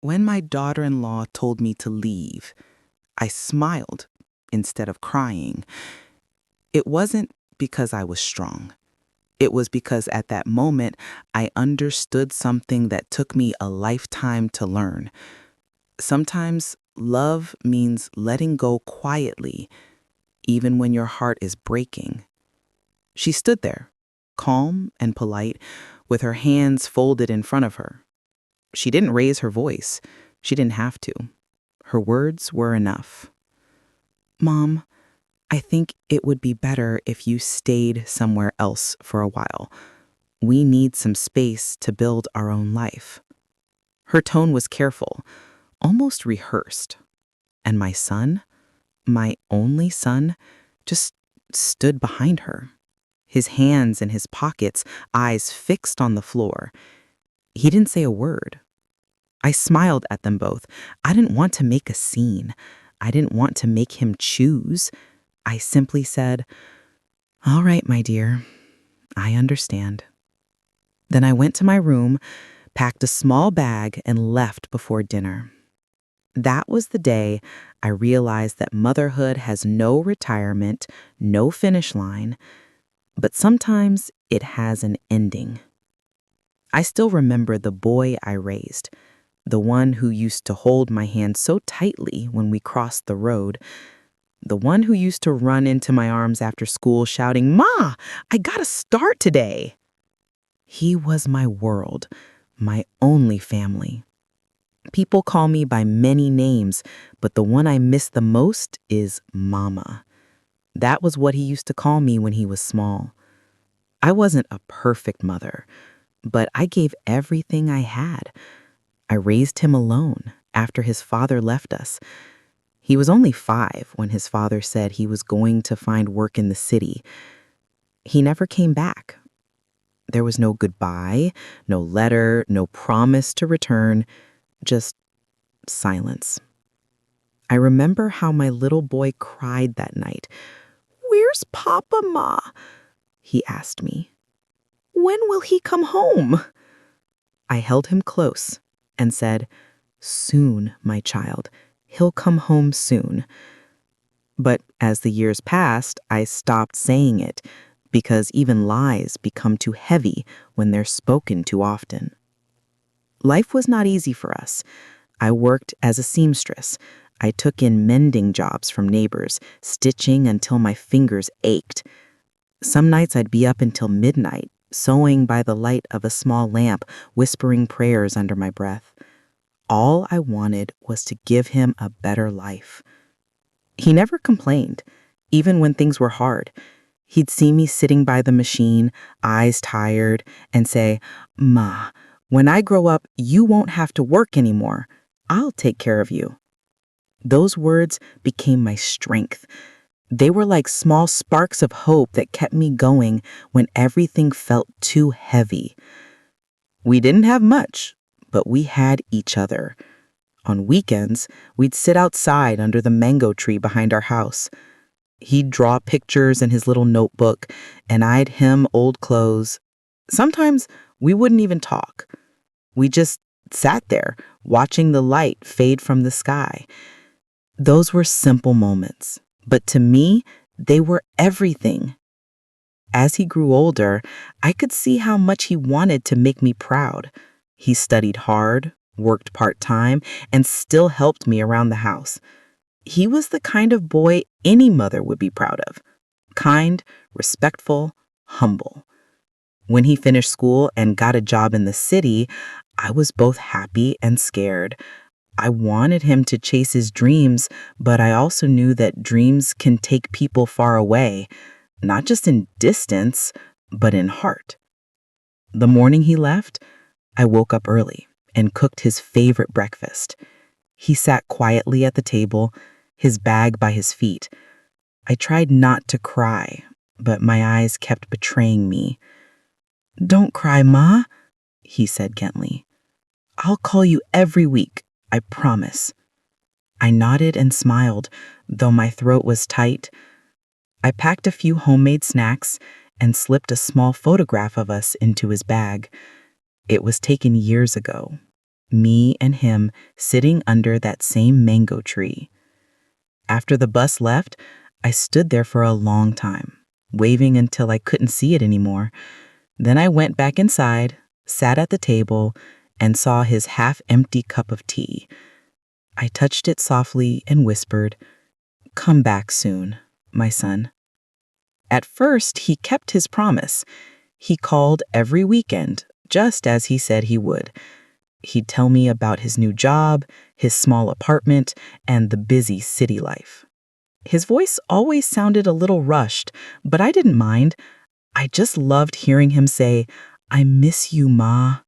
When my daughter-in-law told me to leave, I smiled instead of crying. It wasn't because I was strong. It was because at that moment, I understood something that took me a lifetime to learn. Sometimes love means letting go quietly, even when your heart is breaking. She stood there, calm and polite, with her hands folded in front of her. She didn't raise her voice. She didn't have to. Her words were enough. Mom, I think it would be better if you stayed somewhere else for a while. We need some space to build our own life. Her tone was careful, almost rehearsed. And my son, my only son, just stood behind her, his hands in his pockets, eyes fixed on the floor. He didn't say a word. I smiled at them both. I didn't want to make a scene. I didn't want to make him choose. I simply said, "All right, my dear, I understand." Then I went to my room, packed a small bag, and left before dinner. That was the day I realized that motherhood has no retirement, no finish line, but sometimes it has an ending. I still remember the boy I raised, the one who used to hold my hand so tightly when we crossed the road, the one who used to run into my arms after school shouting, "Ma, I got a start today." He was my world, my only family. People call me by many names, but the one I miss the most is Mama. That was what he used to call me when he was small. I wasn't a perfect mother, but I gave everything I had. I raised him alone after his father left us. He was only 5 when his father said he was going to find work in the city. He never came back. There was no goodbye, no letter, no promise to return, just silence. I remember how my little boy cried that night. "Where's Papa, Ma?" he asked me. "When will he come home?" I held him close and said, "Soon, my child. He'll come home soon." But as the years passed, I stopped saying it because even lies become too heavy when they're spoken too often. Life was not easy for us. I worked as a seamstress. I took in mending jobs from neighbors, stitching until my fingers ached. Some nights I'd be up until midnight, sewing by the light of a small lamp, whispering prayers under my breath. All I wanted was to give him a better life. He never complained, even when things were hard. He'd see me sitting by the machine, eyes tired, and say, "Ma, when I grow up, you won't have to work anymore. I'll take care of you." Those words became my strength. They were like small sparks of hope that kept me going when everything felt too heavy. We didn't have much, but we had each other. On weekends, we'd sit outside under the mango tree behind our house. He'd draw pictures in his little notebook, and I'd hem old clothes. Sometimes we wouldn't even talk. We just sat there, watching the light fade from the sky. Those were simple moments, but to me, they were everything. As he grew older, I could see how much he wanted to make me proud. He studied hard, worked part-time, and still helped me around the house. He was the kind of boy any mother would be proud of. Kind, respectful, humble. When he finished school and got a job in the city, I was both happy and scared. I wanted him to chase his dreams, but I also knew that dreams can take people far away, not just in distance, but in heart. The morning he left, I woke up early and cooked his favorite breakfast. He sat quietly at the table, his bag by his feet. I tried not to cry, but my eyes kept betraying me. "Don't cry, Ma," he said gently. "I'll call you every week, I promise." I nodded and smiled, though my throat was tight. I packed a few homemade snacks and slipped a small photograph of us into his bag. It was taken years ago. me and him sitting under that same mango tree. After the bus left, I stood there for a long time, waving until I couldn't see it anymore. Then I went back inside, sat at the table, and saw his half-empty cup of tea. I touched it softly and whispered, "Come back soon, my son." At first, he kept his promise. He called every weekend, just as he said he would. He'd tell me about his new job, his small apartment, and the busy city life. His voice always sounded a little rushed, but I didn't mind. I just loved hearing him say, "I miss you, Ma."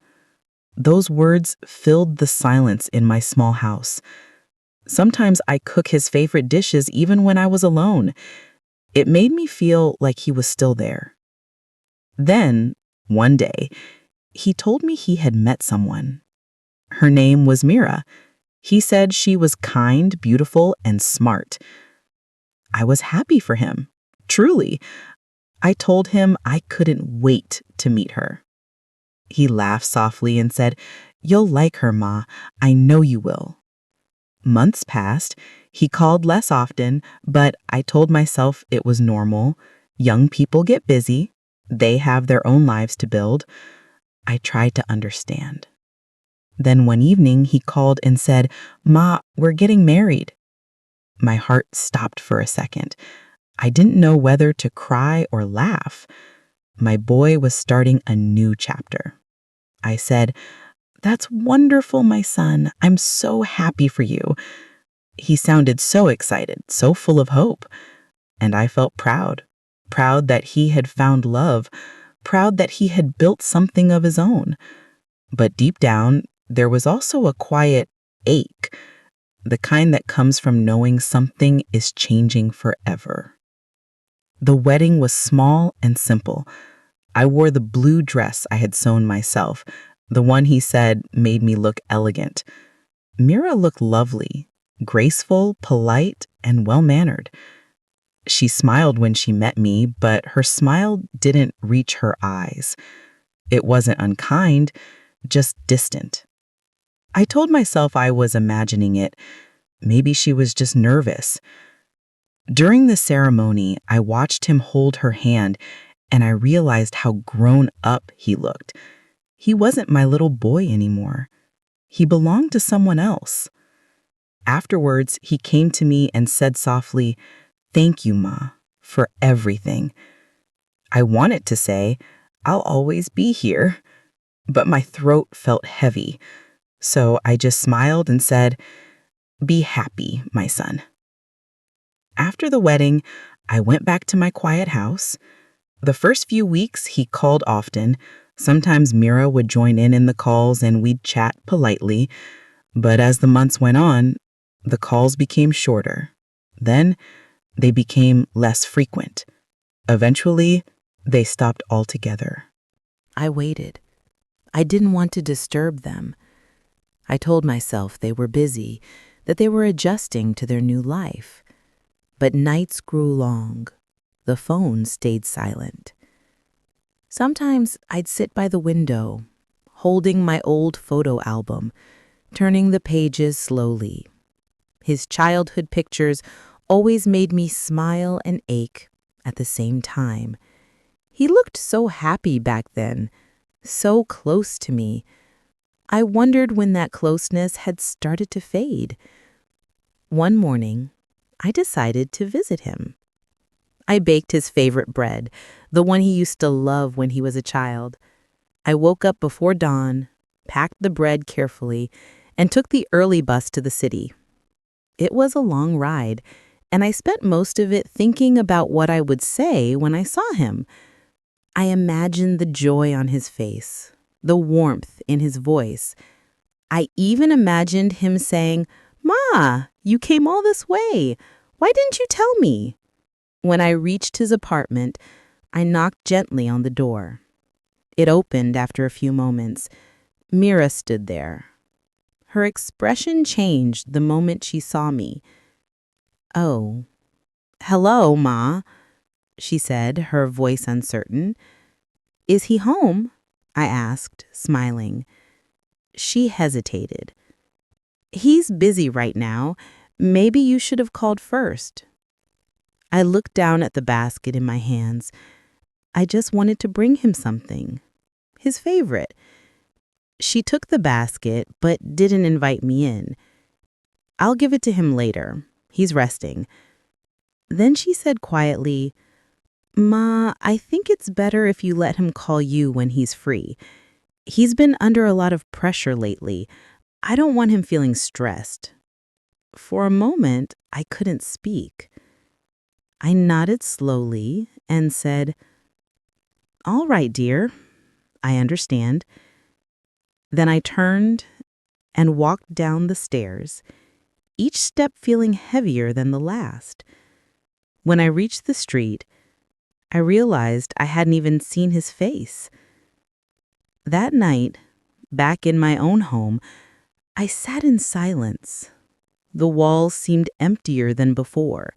Those words filled the silence in my small house. Sometimes I cook his favorite dishes even when I was alone. It made me feel like he was still there. Then, one day, he told me he had met someone. Her name was Mira. He said she was kind, beautiful, and smart. I was happy for him. Truly. I told him I couldn't wait to meet her. He laughed softly and said, "You'll like her, Ma. I know you will." Months passed. He called less often, but I told myself it was normal. Young people get busy. They have their own lives to build. I tried to understand. Then one evening, he called and said, "Ma, we're getting married." My heart stopped for a second. I didn't know whether to cry or laugh. My boy was starting a new chapter. I said, "That's wonderful, my son. I'm so happy for you." He sounded so excited, so full of hope. And I felt proud. Proud that he had found love. Proud that he had built something of his own. But deep down, there was also a quiet ache, the kind that comes from knowing something is changing forever. The wedding was small and simple. I wore the blue dress I had sewn myself, the one he said made me look elegant. Mira looked lovely, graceful, polite, and well-mannered. She smiled when she met me, but her smile didn't reach her eyes. It wasn't unkind, just distant. I told myself I was imagining it. Maybe she was just nervous. During the ceremony, I watched him hold her hand, and I realized how grown up he looked. He wasn't my little boy anymore. He belonged to someone else. Afterwards, he came to me and said softly, "Thank you, Ma, for everything." I wanted to say, "I'll always be here," but my throat felt heavy. So I just smiled and said, "Be happy, my son." After the wedding, I went back to my quiet house. The first few weeks, he called often. Sometimes Mira would join in the calls and we'd chat politely. But as the months went on, the calls became shorter. Then they became less frequent. Eventually, they stopped altogether. I waited. I didn't want to disturb them. I told myself they were busy, that they were adjusting to their new life. But nights grew long. The phone stayed silent. Sometimes I'd sit by the window, holding my old photo album, turning the pages slowly. His childhood pictures always made me smile and ache at the same time. He looked so happy back then, so close to me. I wondered when that closeness had started to fade. One morning, I decided to visit him. I baked his favorite bread, the one he used to love when he was a child. I woke up before dawn, packed the bread carefully, and took the early bus to the city. It was a long ride, and I spent most of it thinking about what I would say when I saw him. I imagined the joy on his face, the warmth in his voice. I even imagined him saying, "Ma, you came all this way. Why didn't you tell me?" When I reached his apartment, I knocked gently on the door. It opened after a few moments. Mira stood there. Her expression changed the moment she saw me. "Oh, hello, Ma," she said, her voice uncertain. "Is he home?" I asked, smiling. She hesitated. "He's busy right now. Maybe you should have called first." I looked down at the basket in my hands. I just wanted to bring him something. His favorite. She took the basket, but didn't invite me in. "I'll give it to him later. He's resting." Then she said quietly, "Ma, I think it's better if you let him call you when he's free. He's been under a lot of pressure lately. I don't want him feeling stressed." For a moment, I couldn't speak. I nodded slowly and said, "All right, dear. I understand." Then I turned and walked down the stairs, each step feeling heavier than the last. When I reached the street, I realized I hadn't even seen his face. That night, back in my own home, I sat in silence. The walls seemed emptier than before.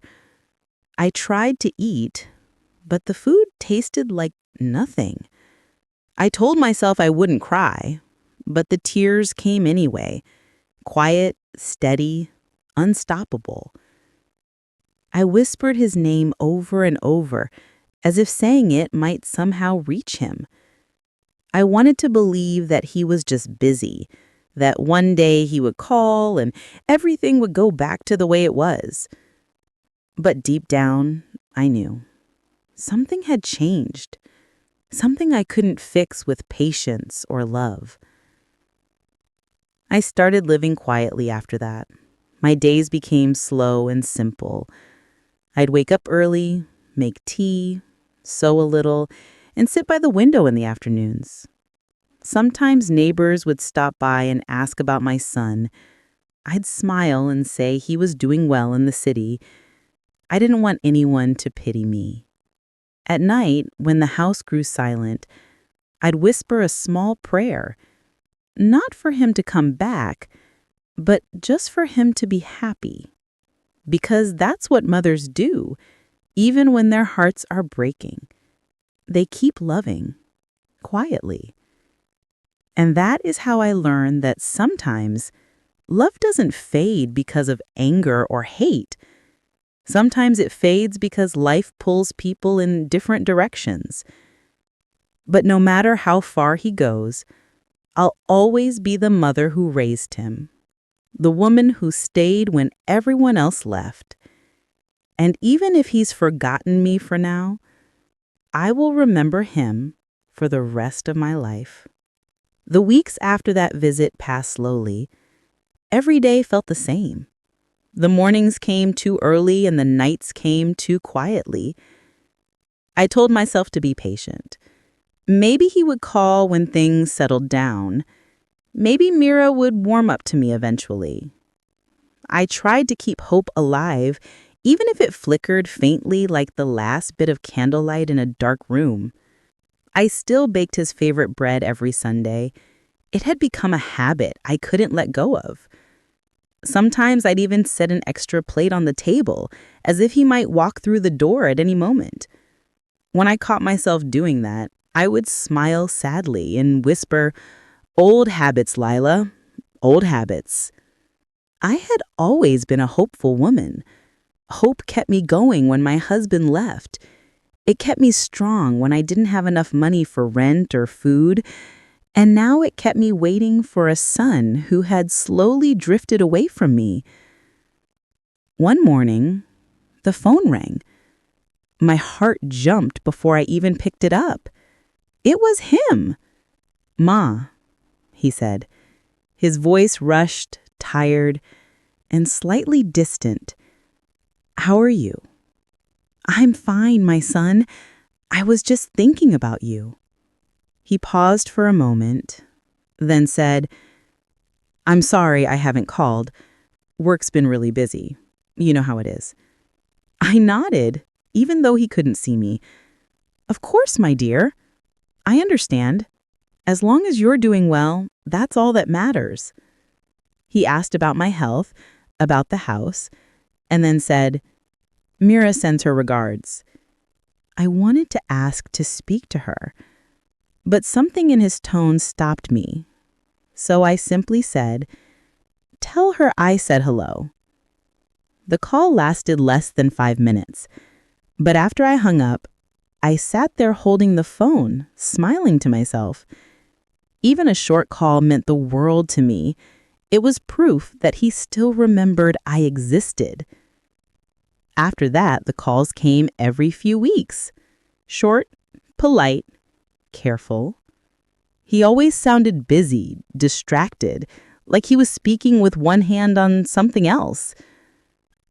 I tried to eat, but the food tasted like nothing. I told myself I wouldn't cry, but the tears came anyway, quiet, steady, unstoppable. I whispered his name over and over, as if saying it might somehow reach him. I wanted to believe that he was just busy, that one day he would call and everything would go back to the way it was. But deep down, I knew. Something had changed. Something I couldn't fix with patience or love. I started living quietly after that. My days became slow and simple. I'd wake up early, make tea, sew a little, and sit by the window in the afternoons. Sometimes neighbors would stop by and ask about my son. I'd smile and say he was doing well in the city. I didn't want anyone to pity me. At night, when the house grew silent, I'd whisper a small prayer, not for him to come back, but just for him to be happy. Because that's what mothers do, even when their hearts are breaking. They keep loving, quietly. And that is how I learned that sometimes love doesn't fade because of anger or hate. Sometimes it fades because life pulls people in different directions. But no matter how far he goes, I'll always be the mother who raised him, the woman who stayed when everyone else left. And even if he's forgotten me for now, I will remember him for the rest of my life. The weeks after that visit passed slowly. Every day felt the same. The mornings came too early and the nights came too quietly. I told myself to be patient. Maybe he would call when things settled down. Maybe Mira would warm up to me eventually. I tried to keep hope alive, even if it flickered faintly like the last bit of candlelight in a dark room. I still baked his favorite bread every Sunday. It had become a habit I couldn't let go of. Sometimes I'd even set an extra plate on the table, as if he might walk through the door at any moment. When I caught myself doing that, I would smile sadly and whisper, "Old habits, Lila, old habits." I had always been a hopeful woman. Hope kept me going when my husband left. It kept me strong when I didn't have enough money for rent or food. And now it kept me waiting for a son who had slowly drifted away from me. One morning, the phone rang. My heart jumped before I even picked it up. It was him. "Ma," he said. His voice rushed, tired, and slightly distant. "How are you?" "I'm fine, my son. I was just thinking about you." He paused for a moment, then said, "I'm sorry I haven't called. Work's been really busy. You know how it is." I nodded, even though he couldn't see me. "Of course, my dear. I understand. As long as you're doing well, that's all that matters." He asked about my health, about the house, and then said, "Mira sends her regards." I wanted to ask to speak to her, but something in his tone stopped me. So I simply said, "Tell her I said hello." The call lasted less than 5 minutes, but after I hung up, I sat there holding the phone, smiling to myself. Even a short call meant the world to me. It was proof that he still remembered I existed. After that, the calls came every few weeks. Short, polite, careful. He always sounded busy, distracted, like he was speaking with one hand on something else.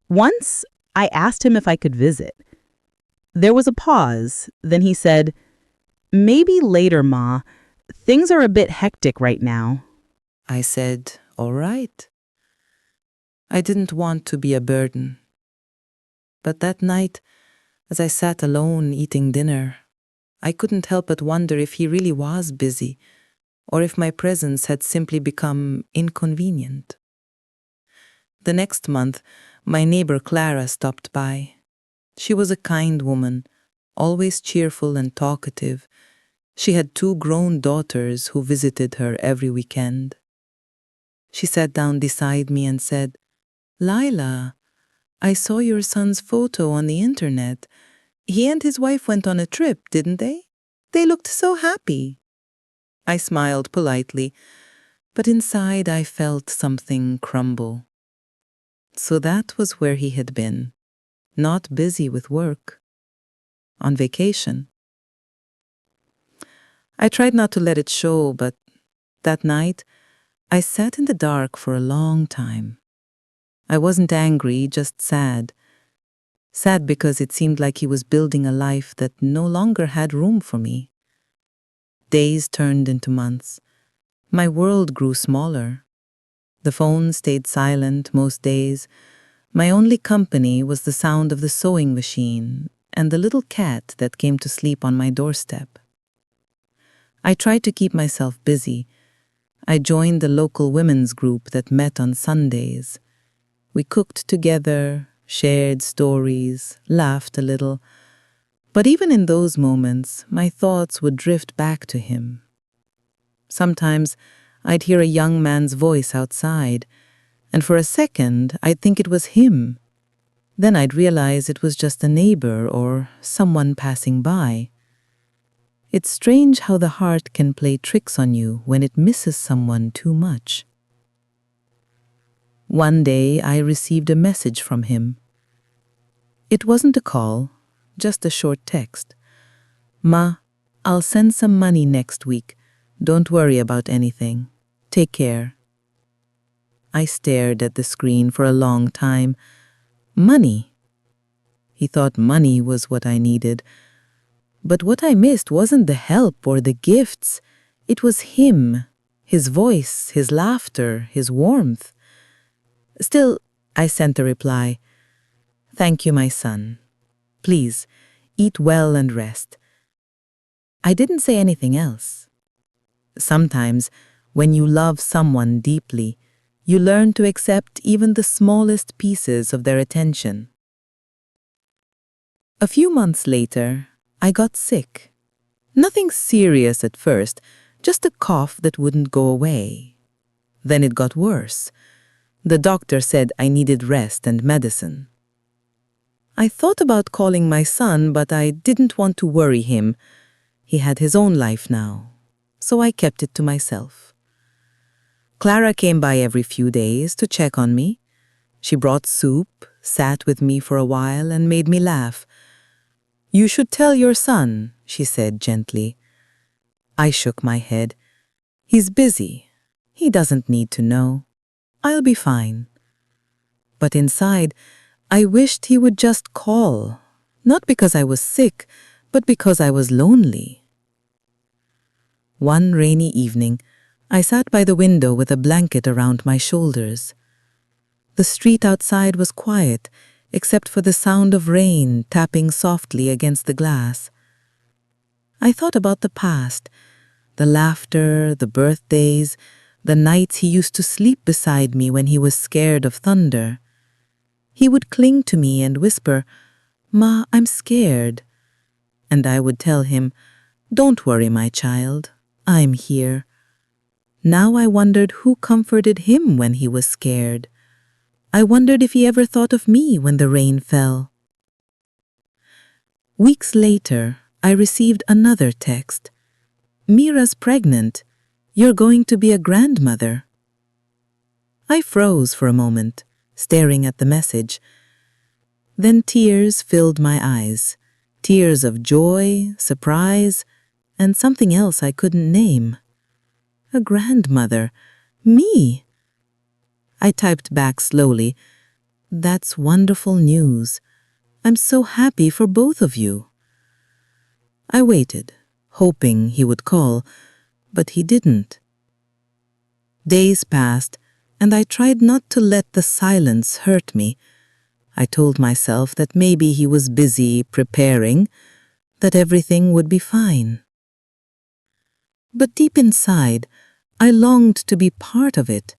Once, I asked him if I could visit. There was a pause, then he said, "Maybe later, Ma. Things are a bit hectic right now." I said, "All right." I didn't want to be a burden. But that night, as I sat alone eating dinner, I couldn't help but wonder if he really was busy, or if my presence had simply become inconvenient. The next month, my neighbor Clara stopped by. She was a kind woman, always cheerful and talkative. She had 2 grown daughters who visited her every weekend. She sat down beside me and said, "Lila, I saw your son's photo on the internet. He and his wife went on a trip, didn't they? They looked so happy." I smiled politely, but inside I felt something crumble. So that was where he had been, not busy with work, on vacation. I tried not to let it show, but that night, I sat in the dark for a long time. I wasn't angry, just sad. Sad because it seemed like he was building a life that no longer had room for me. Days turned into months. My world grew smaller. The phone stayed silent most days. My only company was the sound of the sewing machine and the little cat that came to sleep on my doorstep. I tried to keep myself busy. I joined the local women's group that met on Sundays. We cooked together, shared stories, laughed a little. But even in those moments, my thoughts would drift back to him. Sometimes I'd hear a young man's voice outside, and for a second I'd think it was him. Then I'd realize it was just a neighbor or someone passing by. It's strange how the heart can play tricks on you when it misses someone too much. One day I received a message from him. It wasn't a call, just a short text. "Ma, I'll send some money next week. Don't worry about anything. Take care." I stared at the screen for a long time. Money. He thought money was what I needed. But what I missed wasn't the help or the gifts. It was him, his voice, his laughter, his warmth. Still, I sent a reply. "Thank you, my son. Please, eat well and rest." I didn't say anything else. Sometimes, when you love someone deeply, you learn to accept even the smallest pieces of their attention. A few months later, I got sick. Nothing serious at first, just a cough that wouldn't go away. Then it got worse. The doctor said I needed rest and medicine. I thought about calling my son, but I didn't want to worry him. He had his own life now, so I kept it to myself. Clara came by every few days to check on me. She brought soup, sat with me for a while, and made me laugh. "You should tell your son," she said gently. I shook my head. "He's busy. He doesn't need to know. I'll be fine." But inside, I wished he would just call, not because I was sick, but because I was lonely. One rainy evening, I sat by the window with a blanket around my shoulders. The street outside was quiet, except for the sound of rain tapping softly against the glass. I thought about the past, the laughter, the birthdays, the nights he used to sleep beside me when he was scared of thunder. He would cling to me and whisper, "Ma, I'm scared." And I would tell him, "Don't worry, my child, I'm here." Now I wondered who comforted him when he was scared. I wondered if he ever thought of me when the rain fell. Weeks later, I received another text. "Mira's pregnant. You're going to be a grandmother." I froze for a moment, staring at the message. Then tears filled my eyes. Tears of joy, surprise, and something else I couldn't name. A grandmother. Me! I typed back slowly. "That's wonderful news. I'm so happy for both of you." I waited, hoping he would call, but he didn't. Days passed, and I tried not to let the silence hurt me. I told myself that maybe he was busy preparing, that everything would be fine. But deep inside, I longed to be part of it,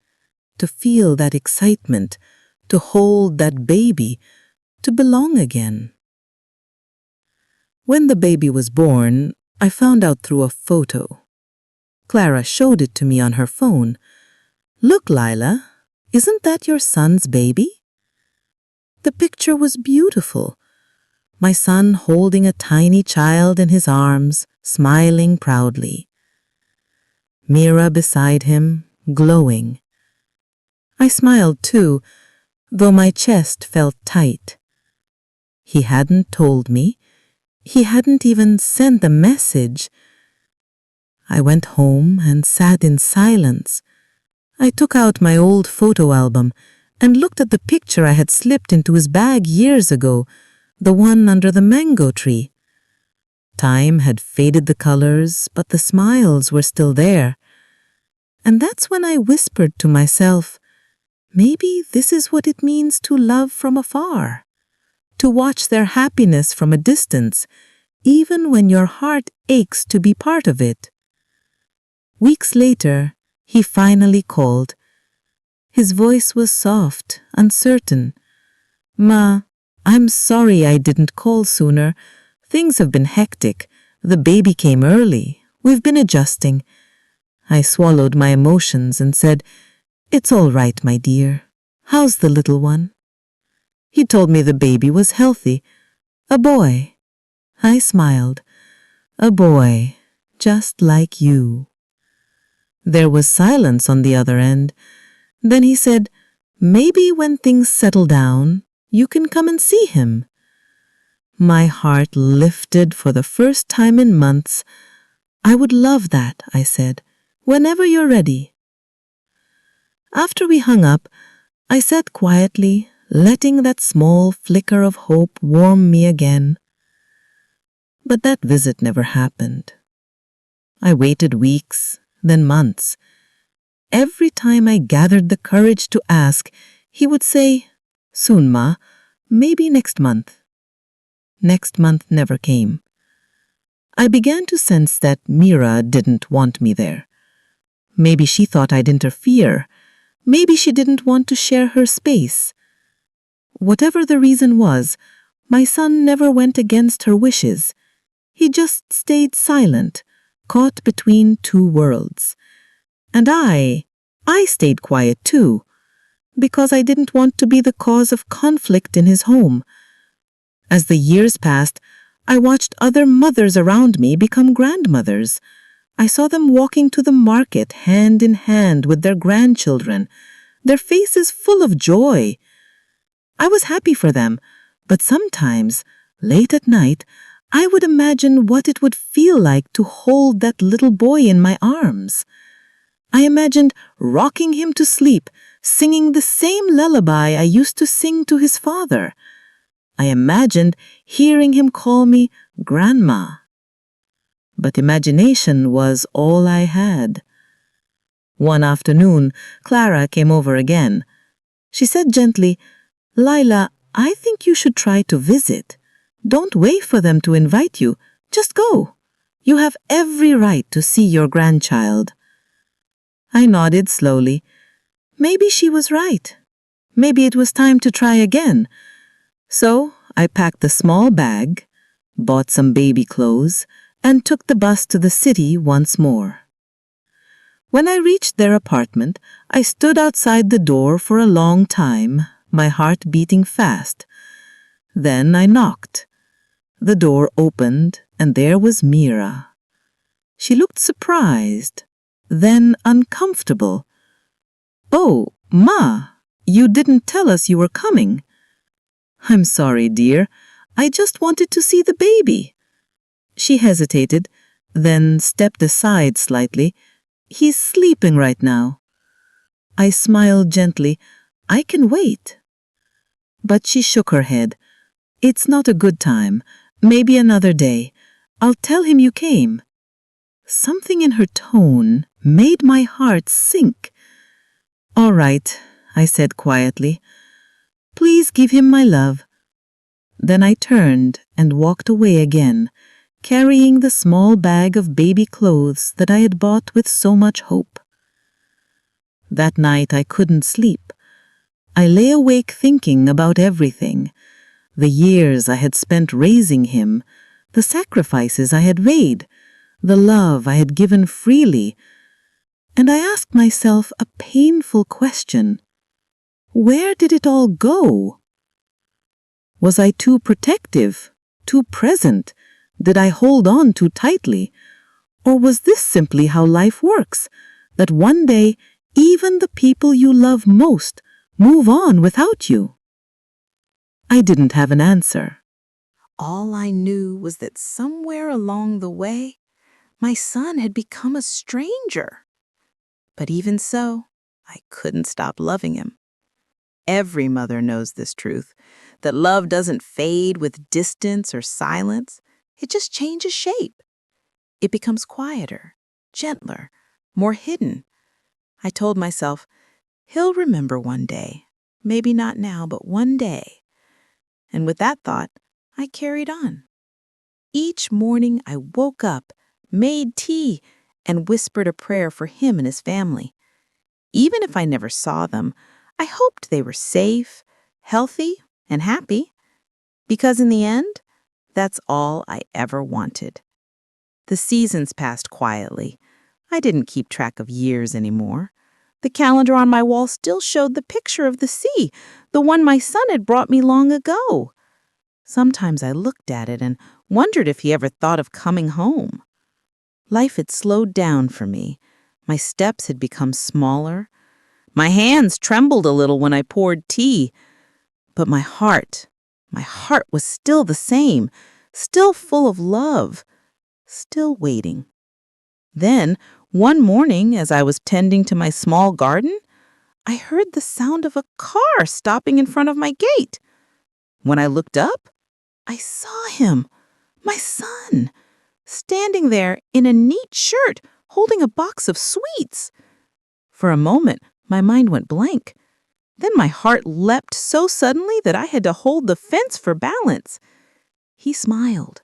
to feel that excitement, to hold that baby, to belong again. When the baby was born, I found out through a photo. Clara showed it to me on her phone. "Look, Lila, isn't that your son's baby?" The picture was beautiful. My son holding a tiny child in his arms, smiling proudly. Mira beside him, glowing. I smiled too, though my chest felt tight. He hadn't told me. He hadn't even sent the message. I went home and sat in silence. I took out my old photo album and looked at the picture I had slipped into his bag years ago, the one under the mango tree. Time had faded the colors, but the smiles were still there. And that's when I whispered to myself, maybe this is what it means to love from afar, to watch their happiness from a distance, even when your heart aches to be part of it. Weeks later, he finally called. His voice was soft, uncertain. "Ma, I'm sorry I didn't call sooner. Things have been hectic. The baby came early. We've been adjusting." I swallowed my emotions and said, "It's all right, my dear. How's the little one?" He told me the baby was healthy. "A boy." I smiled. "A boy, just like you." There was silence on the other end. Then he said, "Maybe when things settle down, you can come and see him." My heart lifted for the first time in months. "I would love that," I said, "whenever you're ready." After we hung up, I sat quietly, letting that small flicker of hope warm me again. But that visit never happened. I waited weeks, then months. Every time I gathered the courage to ask, he would say, "Soon, Ma, maybe next month." Next month never came. I began to sense that Mira didn't want me there. Maybe she thought I'd interfere. Maybe she didn't want to share her space. Whatever the reason was, my son never went against her wishes. He just stayed silent, caught between two worlds. And I stayed quiet too, because I didn't want to be the cause of conflict in his home. As the years passed, I watched other mothers around me become grandmothers. I saw them walking to the market hand in hand with their grandchildren, their faces full of joy. I was happy for them, but sometimes, late at night, I would imagine what it would feel like to hold that little boy in my arms. I imagined rocking him to sleep, singing the same lullaby I used to sing to his father. I imagined hearing him call me Grandma. But imagination was all I had. One afternoon, Clara came over again. She said gently, "Lila, I think you should try to visit. Don't wait for them to invite you. Just go. You have every right to see your grandchild." I nodded slowly. Maybe she was right. Maybe it was time to try again. So I packed a small bag, bought some baby clothes, and took the bus to the city once more. When I reached their apartment, I stood outside the door for a long time, my heart beating fast. Then I knocked. The door opened, and there was Mira. She looked surprised, then uncomfortable. "Oh, Ma, you didn't tell us you were coming." "I'm sorry, dear. I just wanted to see the baby." She hesitated, then stepped aside slightly. "He's sleeping right now." I smiled gently. "I can wait." But she shook her head. "It's not a good time. Maybe another day. I'll tell him you came." Something in her tone made my heart sink. "All right," I said quietly. "Please give him my love." Then I turned and walked away again, carrying the small bag of baby clothes that I had bought with so much hope. That night I couldn't sleep. I lay awake thinking about everything. The years I had spent raising him, the sacrifices I had made, the love I had given freely. And I asked myself a painful question. Where did it all go? Was I too protective, too present? Did I hold on too tightly? Or was this simply how life works, that one day even the people you love most move on without you? I didn't have an answer. All I knew was that somewhere along the way, my son had become a stranger. But even so, I couldn't stop loving him. Every mother knows this truth, that love doesn't fade with distance or silence. It just changes shape. It becomes quieter, gentler, more hidden. I told myself, he'll remember one day. Maybe not now, but one day. And with that thought, I carried on. Each morning I woke up, made tea, and whispered a prayer for him and his family. Even if I never saw them, I hoped they were safe, healthy, and happy. Because in the end, that's all I ever wanted. The seasons passed quietly. I didn't keep track of years anymore. The calendar on my wall still showed the picture of the sea, the one my son had brought me long ago. Sometimes I looked at it and wondered if he ever thought of coming home. Life had slowed down for me. My steps had become smaller. My hands trembled a little when I poured tea. But my heart was still the same, still full of love, still waiting. Then, one morning, as I was tending to my small garden, I heard the sound of a car stopping in front of my gate. When I looked up, I saw him, my son, standing there in a neat shirt, holding a box of sweets. For a moment, my mind went blank. Then my heart leapt so suddenly that I had to hold the fence for balance. He smiled.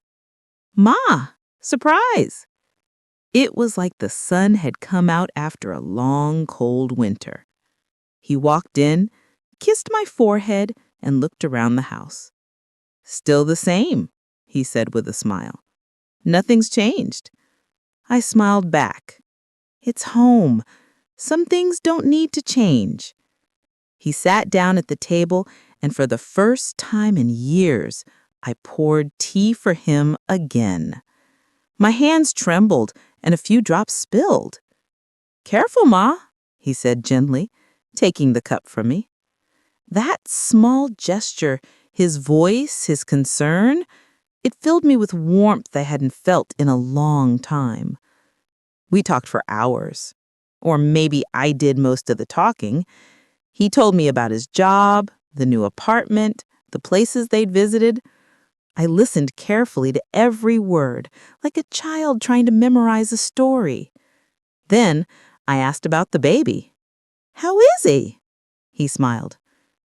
"Ma, surprise!" It was like the sun had come out after a long, cold winter. He walked in, kissed my forehead, and looked around the house. "Still the same," he said with a smile. "Nothing's changed." I smiled back. "It's home. Some things don't need to change." He sat down at the table, and for the first time in years, I poured tea for him again. My hands trembled, and a few drops spilled. "Careful, Ma," he said gently, taking the cup from me. That small gesture, his voice, his concern, it filled me with warmth I hadn't felt in a long time. We talked for hours. Or maybe I did most of the talking. He told me about his job, the new apartment, the places they'd visited. I listened carefully to every word, like a child trying to memorize a story. Then I asked about the baby. "How is he?" He smiled.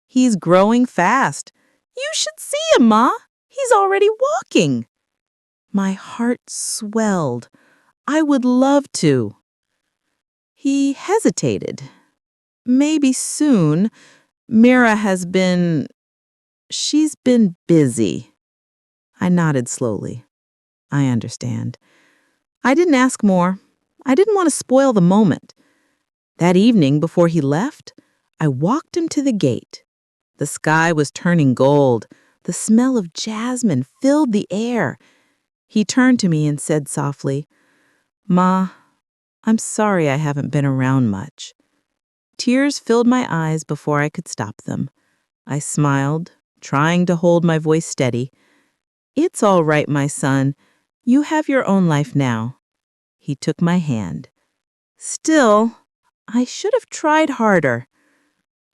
"He's growing fast. You should see him, Ma. He's already walking." My heart swelled. I would love to. He hesitated. "Maybe soon. Mira she's been busy." I nodded slowly. "I understand." I didn't ask more. I didn't want to spoil the moment. That evening, before he left, I walked him to the gate. The sky was turning gold. The smell of jasmine filled the air. He turned to me and said softly, "Ma, I'm sorry I haven't been around much." Tears filled my eyes before I could stop them. I smiled, trying to hold my voice steady. "It's all right, my son. You have your own life now." He took my hand. "Still, I should have tried harder."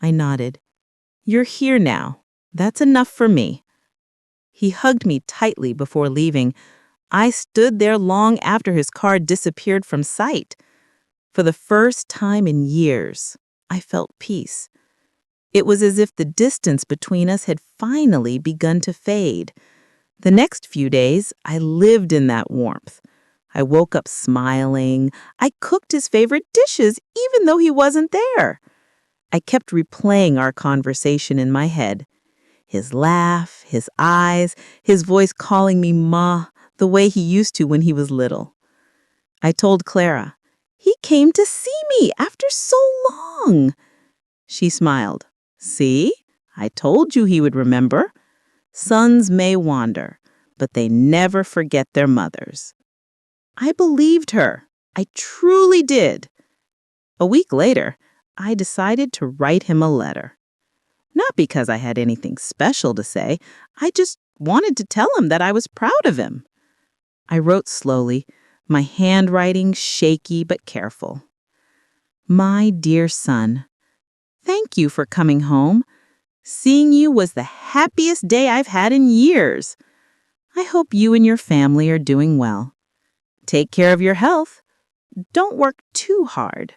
I nodded. "You're here now. That's enough for me." He hugged me tightly before leaving. I stood there long after his car disappeared from sight. For the first time in years, I felt peace. It was as if the distance between us had finally begun to fade. The next few days, I lived in that warmth. I woke up smiling. I cooked his favorite dishes, even though he wasn't there. I kept replaying our conversation in my head. His laugh, his eyes, his voice calling me Ma, the way he used to when he was little. I told Clara, "He came to see me after so long." She smiled. "See? I told you he would remember. Sons may wander, but they never forget their mothers." I believed her. I truly did. A week later, I decided to write him a letter. Not because I had anything special to say, I just wanted to tell him that I was proud of him. I wrote slowly, my handwriting shaky but careful. "My dear son, thank you for coming home. Seeing you was the happiest day I've had in years. I hope you and your family are doing well. Take care of your health. Don't work too hard.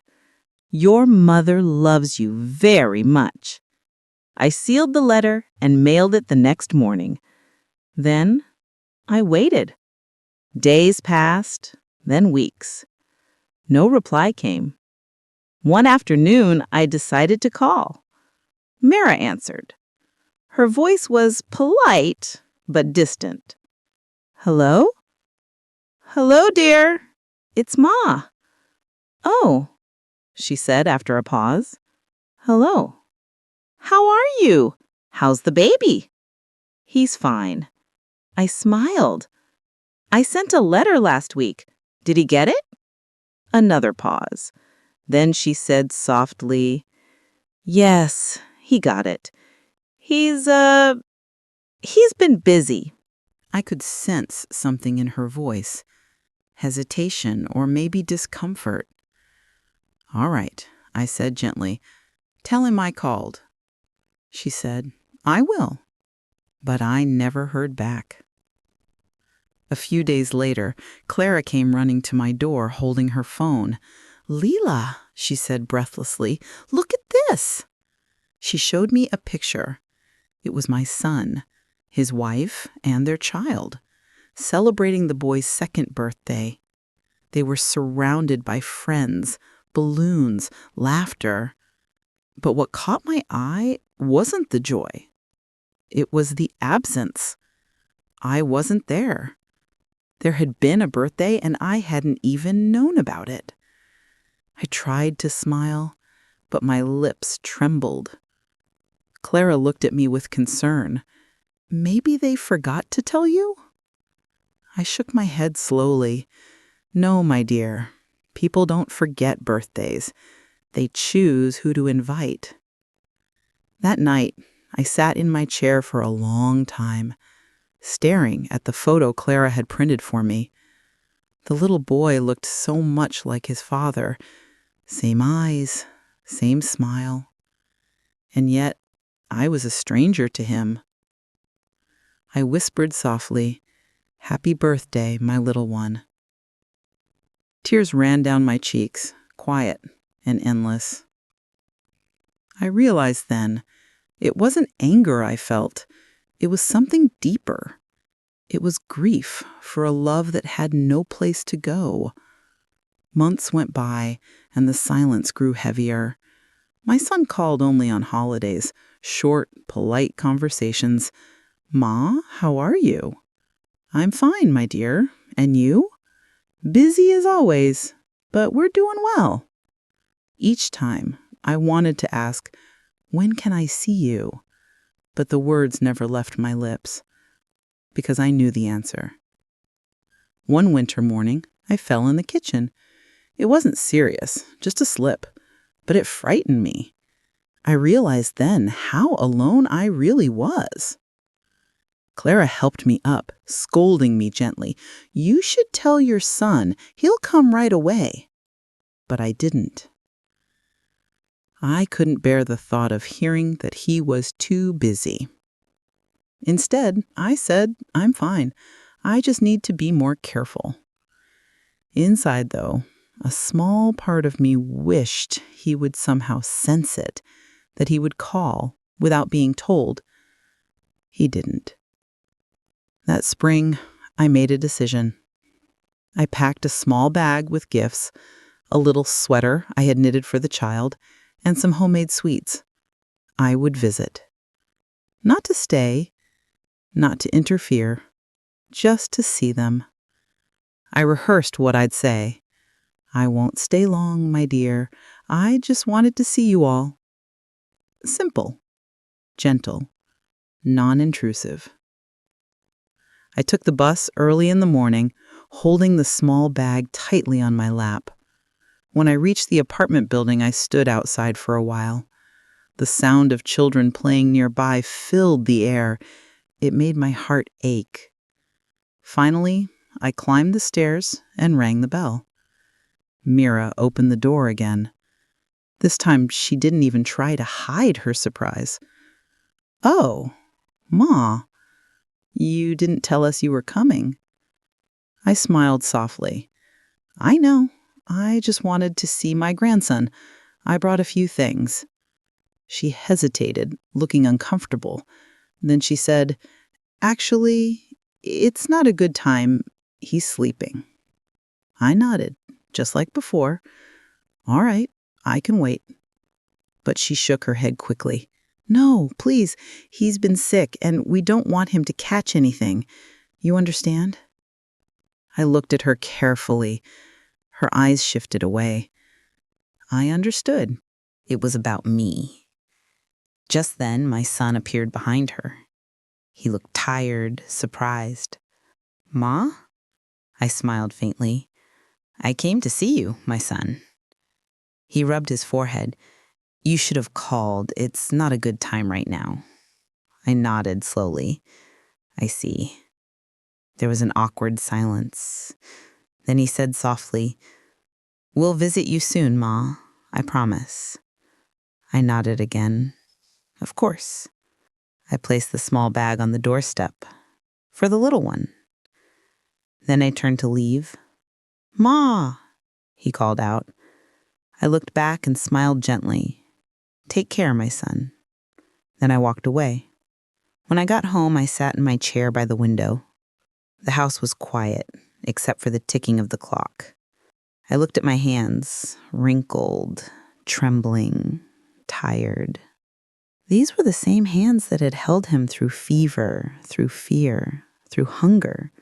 Your mother loves you very much." I sealed the letter and mailed it the next morning. Then I waited. Days passed, then weeks. No reply came. One afternoon, I decided to call. Mara answered. Her voice was polite, but distant. "Hello?" "Hello, dear. It's Ma." "Oh," she said after a pause. "Hello. How are you? How's the baby?" "He's fine." I smiled. "I sent a letter last week. Did he get it?" Another pause. Then she said softly, "Yes, he got it. He's been busy." I could sense something in her voice, hesitation or maybe discomfort. "All right," I said gently. "Tell him I called." She said, "I will." But I never heard back. A few days later, Clara came running to my door holding her phone. "Leela," she said breathlessly, "look at this." She showed me a picture. It was my son, his wife, and their child, celebrating the boy's second birthday. They were surrounded by friends, balloons, laughter. But what caught my eye wasn't the joy. It was the absence. I wasn't there. There had been a birthday, and I hadn't even known about it. I tried to smile, but my lips trembled. Clara looked at me with concern. "Maybe they forgot to tell you?" I shook my head slowly. "No, my dear. People don't forget birthdays. They choose who to invite." That night, I sat in my chair for a long time, staring at the photo Clara had printed for me. The little boy looked so much like his father. Same eyes, same smile. And yet, I was a stranger to him. I whispered softly, "Happy birthday, my little one." Tears ran down my cheeks, quiet and endless. I realized then, it wasn't anger I felt. It was something deeper. It was grief for a love that had no place to go. Months went by, and the silence grew heavier. My son called only on holidays, short, polite conversations. "Ma, how are you?" "I'm fine, my dear. And you?" "Busy as always, but we're doing well." Each time, I wanted to ask, "When can I see you?" But the words never left my lips, because I knew the answer. One winter morning, I fell in the kitchen. It wasn't serious, just a slip, but it frightened me. I realized then how alone I really was. Clara helped me up, scolding me gently. "You should tell your son. He'll come right away." But I didn't. I couldn't bear the thought of hearing that he was too busy. Instead, I said, "I'm fine. I just need to be more careful." Inside, though, a small part of me wished he would somehow sense it, that he would call without being told. He didn't. That spring, I made a decision. I packed a small bag with gifts, a little sweater I had knitted for the child, and some homemade sweets. I would visit. Not to stay, not to interfere, just to see them. I rehearsed what I'd say. "I won't stay long, my dear. I just wanted to see you all." Simple, gentle, non-intrusive. I took the bus early in the morning, holding the small bag tightly on my lap. When I reached the apartment building, I stood outside for a while. The sound of children playing nearby filled the air. It made my heart ache. Finally, I climbed the stairs and rang the bell. Mira opened the door again. This time, she didn't even try to hide her surprise. "Oh, Ma, you didn't tell us you were coming." I smiled softly. "I know. I just wanted to see my grandson. I brought a few things." She hesitated, looking uncomfortable. Then she said, "Actually, it's not a good time. He's sleeping." I nodded, just like before. "All right, I can wait." But she shook her head quickly. "No, please. He's been sick, and we don't want him to catch anything. You understand?" I looked at her carefully. Her eyes shifted away. I understood. It was about me. Just then, my son appeared behind her. He looked tired, surprised. "Ma?" I smiled faintly. "I came to see you, my son." He rubbed his forehead. "You should have called. It's not a good time right now." I nodded slowly. "I see." There was an awkward silence. Then he said softly, "We'll visit you soon, Ma. I promise." I nodded again. "Of course." I placed the small bag on the doorstep. "For the little one." Then I turned to leave. "Ma!" he called out. I looked back and smiled gently. "Take care, my son." Then I walked away. When I got home, I sat in my chair by the window. The house was quiet, except for the ticking of the clock. I looked at my hands, wrinkled, trembling, tired. These were the same hands that had held him through fever, through fear, through hunger.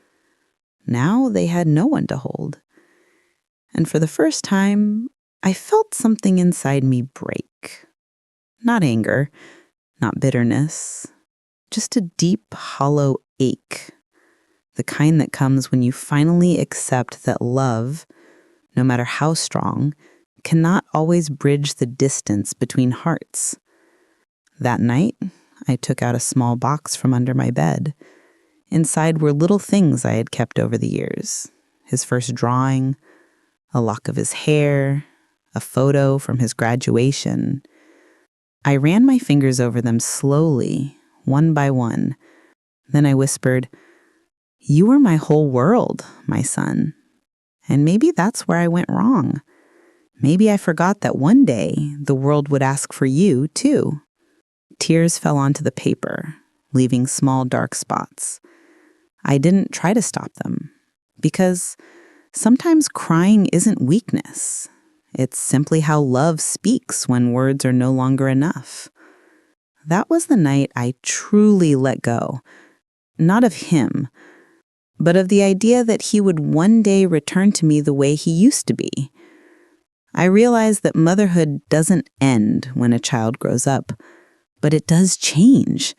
Now they had no one to hold. And for the first time, I felt something inside me break. Not anger, not bitterness, just a deep, hollow ache. The kind that comes when you finally accept that love, no matter how strong, cannot always bridge the distance between hearts. That night, I took out a small box from under my bed. Inside were little things I had kept over the years. His first drawing, a lock of his hair, a photo from his graduation. I ran my fingers over them slowly, one by one. Then I whispered, "You were my whole world, my son." And maybe that's where I went wrong. Maybe I forgot that one day the world would ask for you, too. Tears fell onto the paper, leaving small dark spots. I didn't try to stop them, because sometimes crying isn't weakness. It's simply how love speaks when words are no longer enough. That was the night I truly let go, not of him, but of the idea that he would one day return to me the way he used to be. I realized that motherhood doesn't end when a child grows up, but it does change.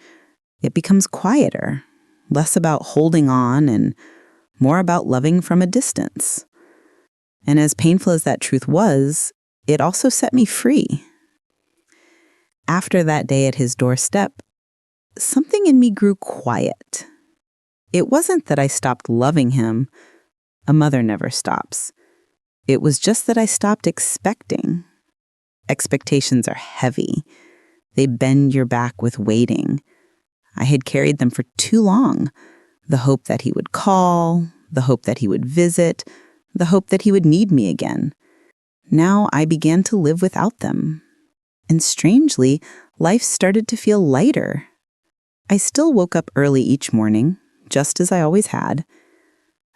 It becomes quieter, less about holding on and more about loving from a distance. And as painful as that truth was, it also set me free. After that day at his doorstep, something in me grew quiet. It wasn't that I stopped loving him. A mother never stops. It was just that I stopped expecting. Expectations are heavy. They bend your back with waiting. I had carried them for too long. The hope that he would call, the hope that he would visit, the hope that he would need me again. Now I began to live without them. And strangely, life started to feel lighter. I still woke up early each morning, just as I always had.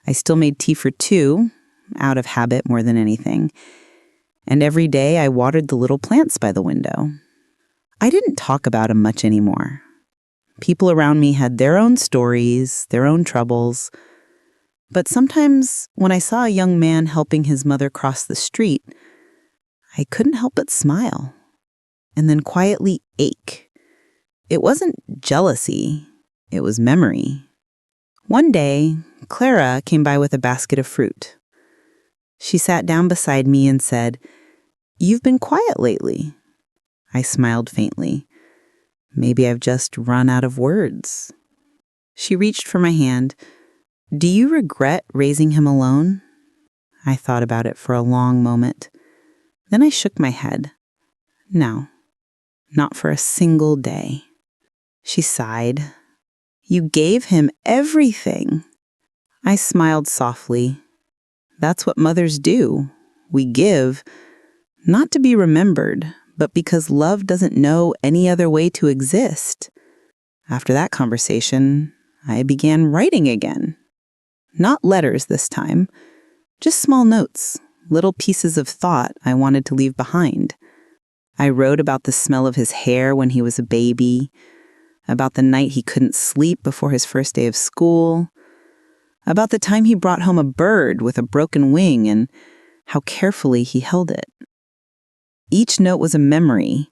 I still made tea for two, out of habit more than anything. And every day I watered the little plants by the window. I didn't talk about him much anymore. People around me had their own stories, their own troubles. But sometimes when I saw a young man helping his mother cross the street, I couldn't help but smile, and then quietly ache. It wasn't jealousy, it was memory. One day, Clara came by with a basket of fruit. She sat down beside me and said, "You've been quiet lately." I smiled faintly. Maybe I've just run out of words. She reached for my hand. "Do you regret raising him alone?" I thought about it for a long moment. Then I shook my head. No, not for a single day. She sighed. "You gave him everything." I smiled softly. That's what mothers do. We give, not to be remembered, but because love doesn't know any other way to exist. After that conversation, I began writing again. Not letters this time, just small notes, little pieces of thought I wanted to leave behind. I wrote about the smell of his hair when he was a baby, about the night he couldn't sleep before his first day of school, about the time he brought home a bird with a broken wing and how carefully he held it. Each note was a memory.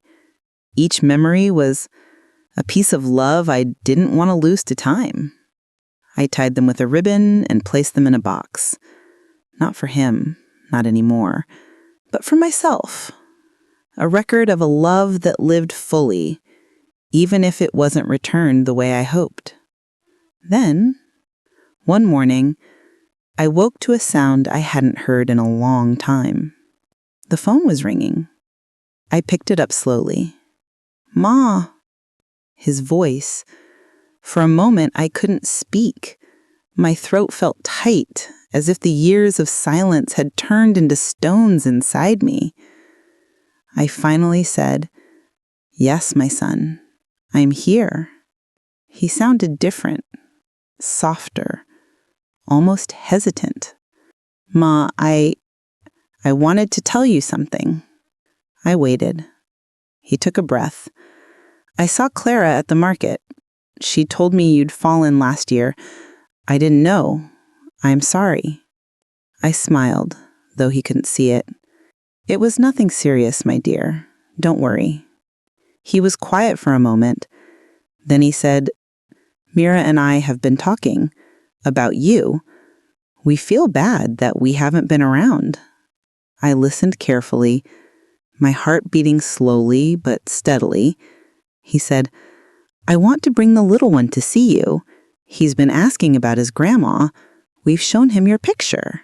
Each memory was a piece of love I didn't want to lose to time. I tied them with a ribbon and placed them in a box. Not for him, not anymore, but for myself. A record of a love that lived fully, even if it wasn't returned the way I hoped. Then, one morning, I woke to a sound I hadn't heard in a long time. The phone was ringing. I picked it up slowly. "Ma." His voice. For a moment, I couldn't speak. My throat felt tight, as if the years of silence had turned into stones inside me. I finally said, "Yes, my son, I'm here." He sounded different, softer, almost hesitant. "Ma, I wanted to tell you something." I waited. He took a breath. "I saw Clara at the market. She told me you'd fallen last year. I didn't know. I'm sorry." I smiled, though he couldn't see it. "It was nothing serious, my dear. Don't worry." He was quiet for a moment. Then he said, "Mira and I have been talking about you. We feel bad that we haven't been around." I listened carefully, my heart beating slowly but steadily. He said, "I want to bring the little one to see you. He's been asking about his grandma. We've shown him your picture."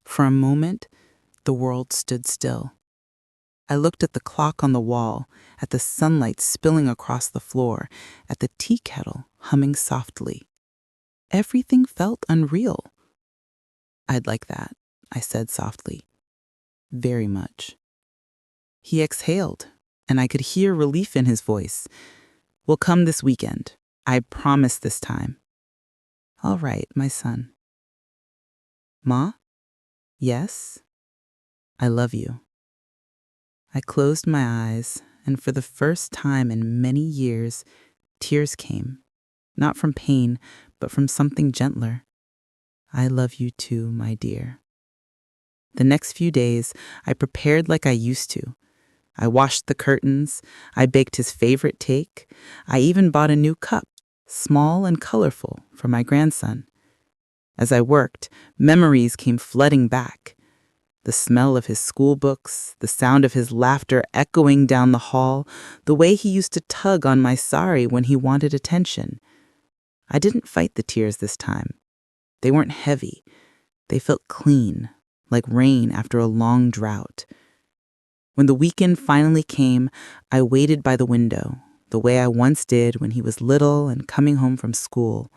For a moment, the world stood still. I looked at the clock on the wall, at the sunlight spilling across the floor, at the tea kettle humming softly. Everything felt unreal. "I'd like that," I said softly. "Very much." He exhaled, and I could hear relief in his voice. "We'll come this weekend. I promise this time." "All right, my son." "Ma? Yes? I love you." I closed my eyes, and for the first time in many years, tears came. Not from pain, but from something gentler. "I love you too, my dear." The next few days, I prepared like I used to. I washed the curtains, I baked his favorite cake, I even bought a new cup, small and colorful, for my grandson. As I worked, memories came flooding back. The smell of his school books, the sound of his laughter echoing down the hall, the way he used to tug on my sari when he wanted attention. I didn't fight the tears this time. They weren't heavy. They felt clean, like rain after a long drought. When the weekend finally came, I waited by the window, the way I once did when he was little and coming home from school.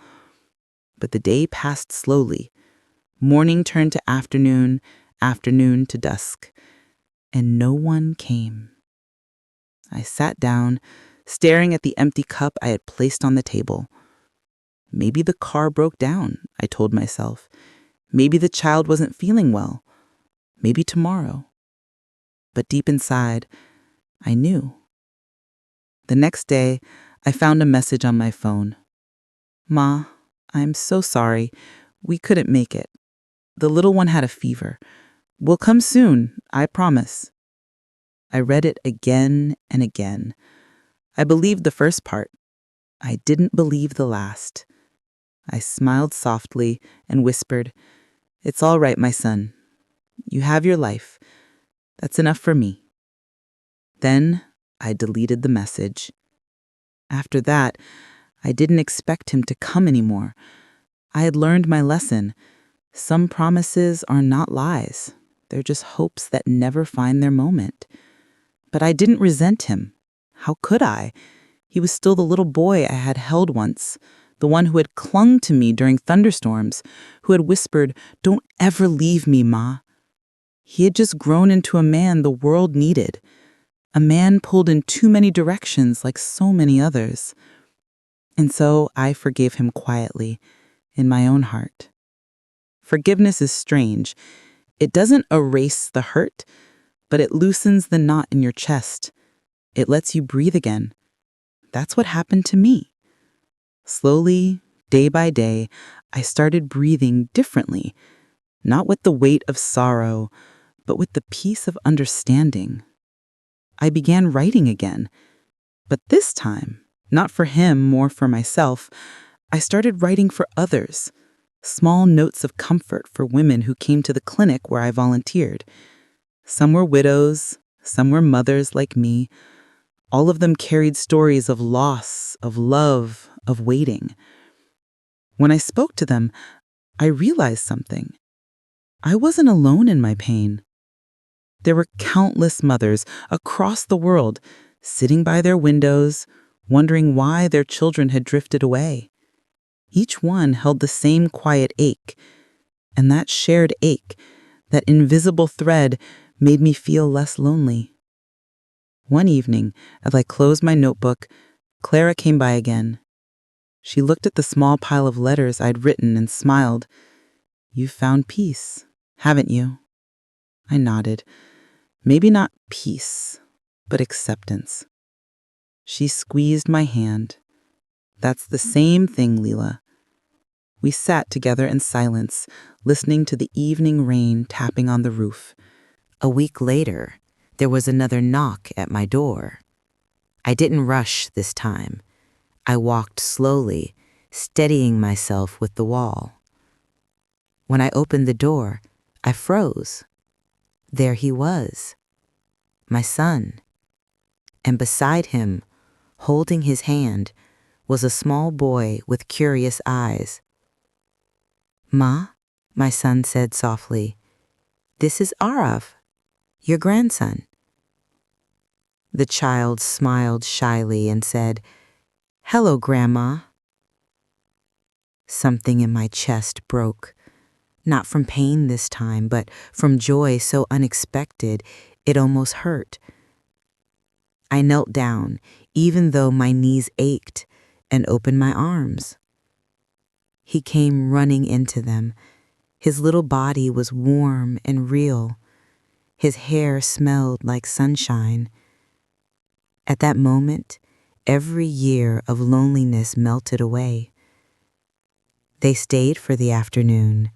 But the day passed slowly. Morning turned to afternoon, afternoon to dusk, and no one came. I sat down, staring at the empty cup I had placed on the table. Maybe the car broke down, I told myself. Maybe the child wasn't feeling well. Maybe tomorrow. But deep inside, I knew. The next day, I found a message on my phone. "Ma, I'm so sorry. We couldn't make it. The little one had a fever. We'll come soon, I promise." I read it again and again. I believed the first part. I didn't believe the last. I smiled softly and whispered, "It's all right, my son. You have your life. That's enough for me." Then I deleted the message. After that, I didn't expect him to come anymore. I had learned my lesson. Some promises are not lies. They're just hopes that never find their moment. But I didn't resent him. How could I? He was still the little boy I had held once, the one who had clung to me during thunderstorms, who had whispered, "Don't ever leave me, Ma." He had just grown into a man the world needed, a man pulled in too many directions like so many others. And so I forgave him quietly, in my own heart. Forgiveness is strange. It doesn't erase the hurt, but it loosens the knot in your chest. It lets you breathe again. That's what happened to me. Slowly, day by day, I started breathing differently, not with the weight of sorrow, but with the peace of understanding. I began writing again, but this time, not for him, more for myself, I started writing for others, small notes of comfort for women who came to the clinic where I volunteered. Some were widows, some were mothers like me. All of them carried stories of loss, of love, of waiting. When I spoke to them, I realized something. I wasn't alone in my pain. There were countless mothers across the world sitting by their windows, wondering why their children had drifted away. Each one held the same quiet ache, and that shared ache, that invisible thread, made me feel less lonely. One evening, as I closed my notebook, Clara came by again. She looked at the small pile of letters I'd written and smiled. "You've found peace, haven't you?" I nodded. Maybe not peace, but acceptance. She squeezed my hand. "That's the same thing, Leela." We sat together in silence, listening to the evening rain tapping on the roof. A week later, there was another knock at my door. I didn't rush this time. I walked slowly, steadying myself with the wall. When I opened the door, I froze. There he was, my son. And beside him, holding his hand, was a small boy with curious eyes. "Ma," my son said softly, "this is Arav, your grandson." The child smiled shyly and said, "Hello, Grandma." Something in my chest broke, not from pain this time, but from joy so unexpected it almost hurt. I knelt down, even though my knees ached, and opened my arms. He came running into them. His little body was warm and real. His hair smelled like sunshine. At that moment, every year of loneliness melted away. They stayed for the afternoon.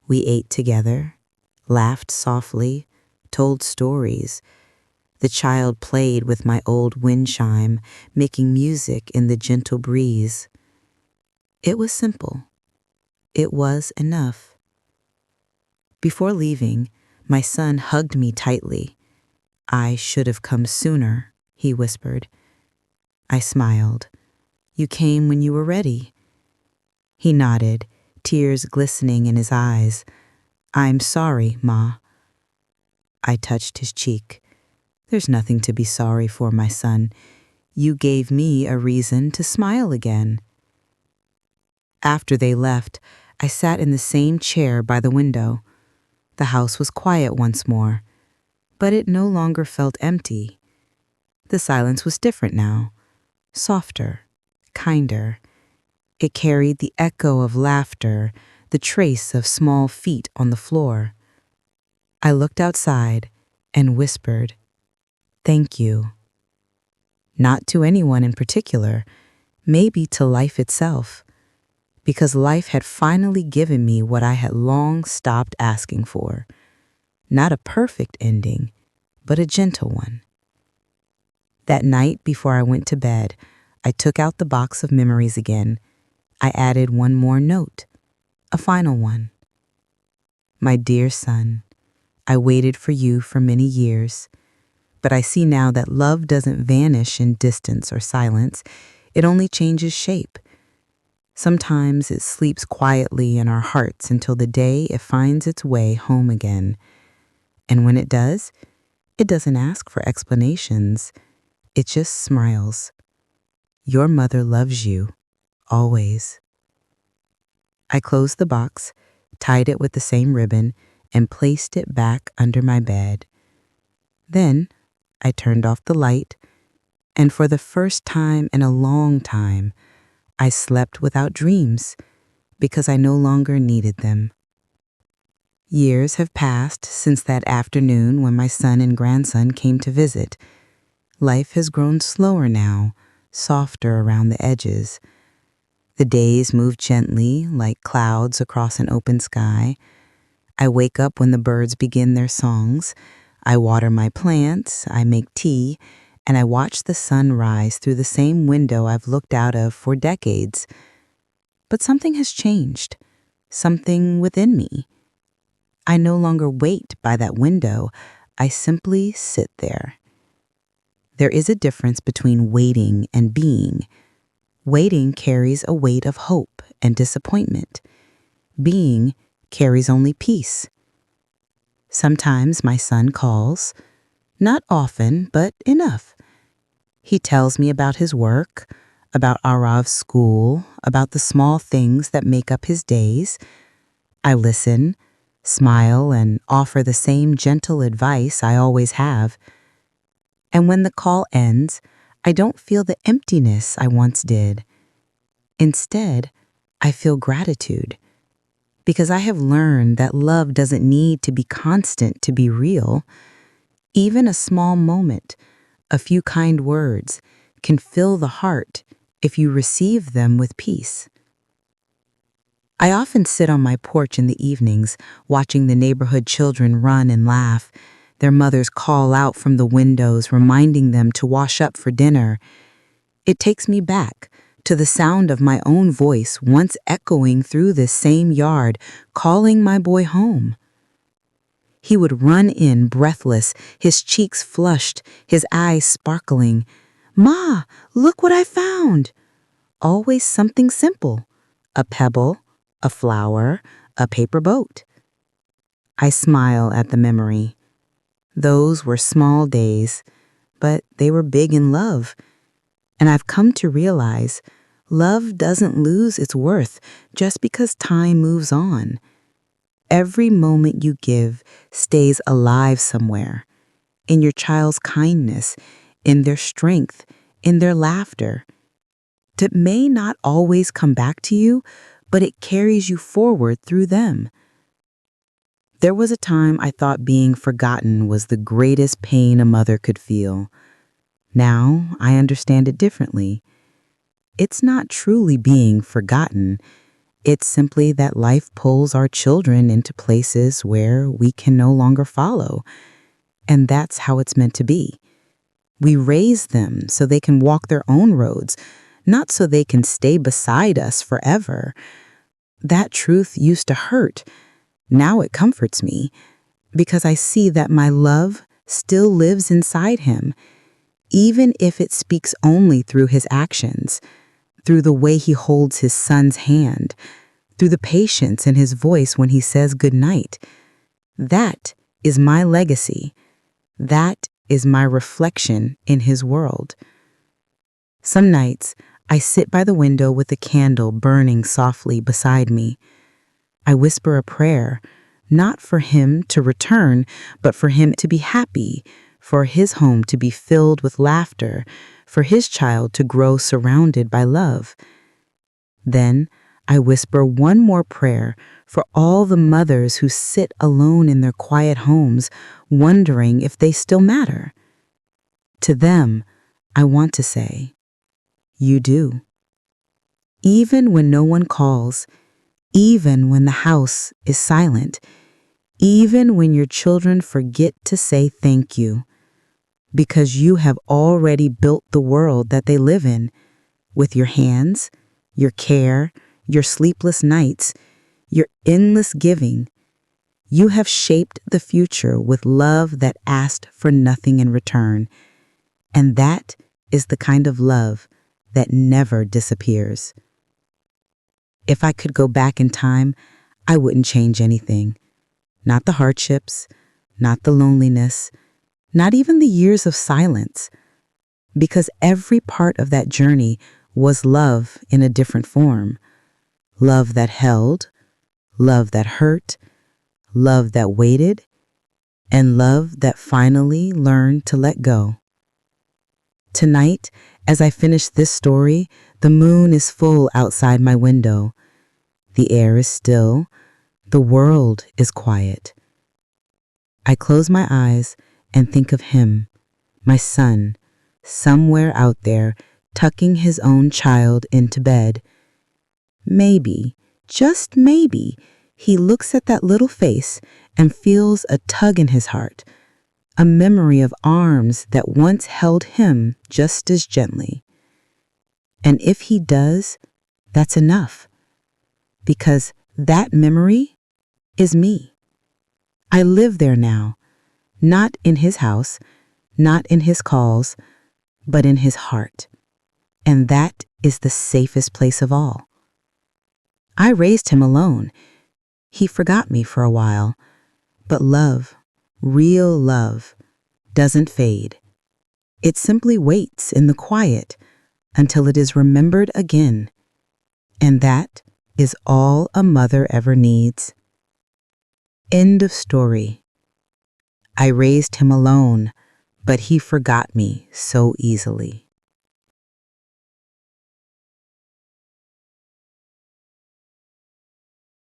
We ate together, laughed softly, told stories. The child played with my old wind chime, making music in the gentle breeze. It was simple. It was enough. Before leaving, my son hugged me tightly. "I should have come sooner," he whispered. I smiled. "You came when you were ready." He nodded, tears glistening in his eyes. "I'm sorry, Ma." I touched his cheek. "There's nothing to be sorry for, my son. You gave me a reason to smile again." After they left, I sat in the same chair by the window. The house was quiet once more, but it no longer felt empty. The silence was different now, softer, kinder. It carried the echo of laughter, the trace of small feet on the floor. I looked outside and whispered, "Thank you." Not to anyone in particular, maybe to life itself, because life had finally given me what I had long stopped asking for. Not a perfect ending, but a gentle one. That night before I went to bed, I took out the box of memories again. I added one more note, a final one. "My dear son, I waited for you for many years, but I see now that love doesn't vanish in distance or silence. It only changes shape. Sometimes it sleeps quietly in our hearts until the day it finds its way home again. And when it does, it doesn't ask for explanations. It just smiles. Your mother loves you, always." I closed the box, tied it with the same ribbon, and placed it back under my bed. Then I turned off the light, and for the first time in a long time, I slept without dreams because I no longer needed them. Years have passed since that afternoon when my son and grandson came to visit. Life has grown slower now, softer around the edges. The days move gently like clouds across an open sky. I wake up when the birds begin their songs. I water my plants, I make tea, and I watch the sun rise through the same window I've looked out of for decades. But something has changed, something within me. I no longer wait by that window. I simply sit there. There is a difference between waiting and being. Waiting carries a weight of hope and disappointment. Being carries only peace. Sometimes my son calls, not often, but enough. He tells me about his work, about Arav's school, about the small things that make up his days. I listen, smile, and offer the same gentle advice I always have. And when the call ends, I don't feel the emptiness I once did. Instead, I feel gratitude, because I have learned that love doesn't need to be constant to be real. Even a small moment, a few kind words, can fill the heart if you receive them with peace. I often sit on my porch in the evenings, watching the neighborhood children run and laugh. Their mothers call out from the windows, reminding them to wash up for dinner. It takes me back to the sound of my own voice once echoing through this same yard, calling my boy home. He would run in breathless, his cheeks flushed, his eyes sparkling. "Ma, look what I found!" Always something simple: a pebble, a flower, a paper boat. I smile at the memory. Those were small days, but they were big in love. And I've come to realize love doesn't lose its worth just because time moves on. Every moment you give stays alive somewhere, in your child's kindness, in their strength, in their laughter. It may not always come back to you, but it carries you forward through them. There was a time I thought being forgotten was the greatest pain a mother could feel. Now I understand it differently. It's not truly being forgotten. It's simply that life pulls our children into places where we can no longer follow, and that's how it's meant to be. We raise them so they can walk their own roads, not so they can stay beside us forever. That truth used to hurt. Now it comforts me because I see that my love still lives inside him, even if it speaks only through his actions, through the way he holds his son's hand, through the patience in his voice when he says goodnight. That is my legacy. That is my reflection in his world. Some nights, I sit by the window with a candle burning softly beside me. I whisper a prayer, not for him to return, but for him to be happy, for his home to be filled with laughter, for his child to grow surrounded by love. Then I whisper one more prayer for all the mothers who sit alone in their quiet homes, wondering if they still matter. To them, I want to say, you do. Even when no one calls, even when the house is silent, even when your children forget to say thank you, because you have already built the world that they live in with your hands, your care, your sleepless nights, your endless giving. You have shaped the future with love that asked for nothing in return. And that is the kind of love that never disappears. If I could go back in time, I wouldn't change anything. Not the hardships, not the loneliness, not even the years of silence, because every part of that journey was love in a different form. Love that held, love that hurt, love that waited, and love that finally learned to let go. Tonight, as I finish this story, the moon is full outside my window. The air is still, the world is quiet. I close my eyes and think of him, my son, somewhere out there, tucking his own child into bed. Maybe, just maybe, he looks at that little face and feels a tug in his heart, a memory of arms that once held him just as gently. And if he does, that's enough, because that memory is me. I live there now, not in his house, not in his calls, but in his heart. And that is the safest place of all. I raised him alone. He forgot me for a while, but love, real love, doesn't fade. It simply waits in the quiet until it is remembered again. And that is all a mother ever needs. End of story. I raised him alone, but he forgot me so easily.